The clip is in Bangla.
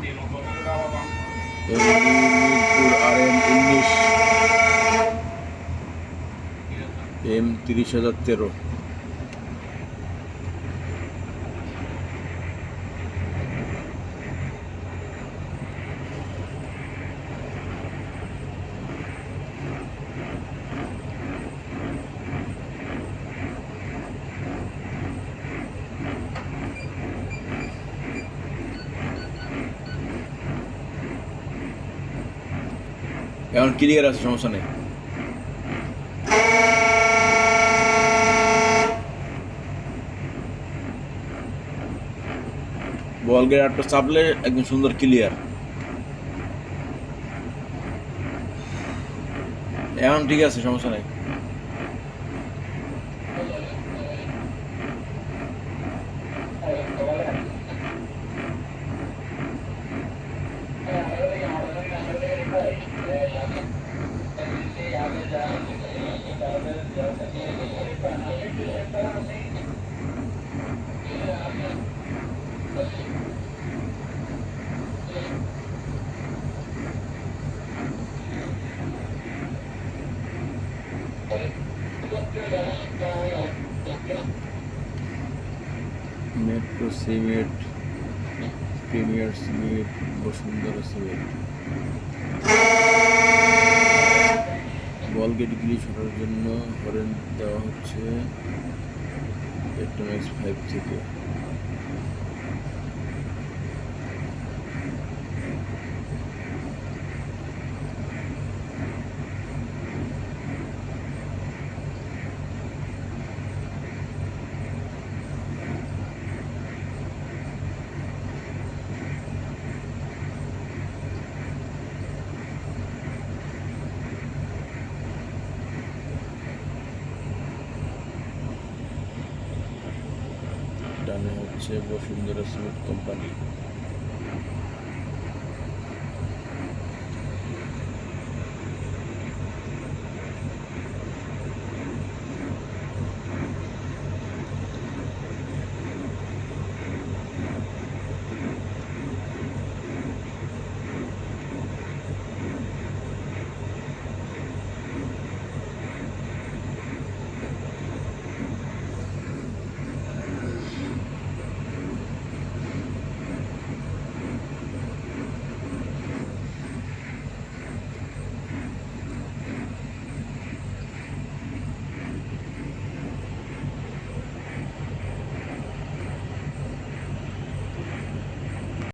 Mirpur RM-19 M30013। এখন ক্লিয়ার আছে, সমস্যা নেই। বল গেটটা চাপলে একদম সুন্দর ক্লিয়ার। এখন ঠিক আছে, সমস্যা নেই। Metro cement, premier cement, Bashundhara cement. বল গেটগুলি সরার জন্য হরেন দেওয়া হচ্ছে পেট্রোম্যাক্স 5 থেকে। ডানে হচ্ছে বসুন্ধরা সিমেন্ট কোম্পানি।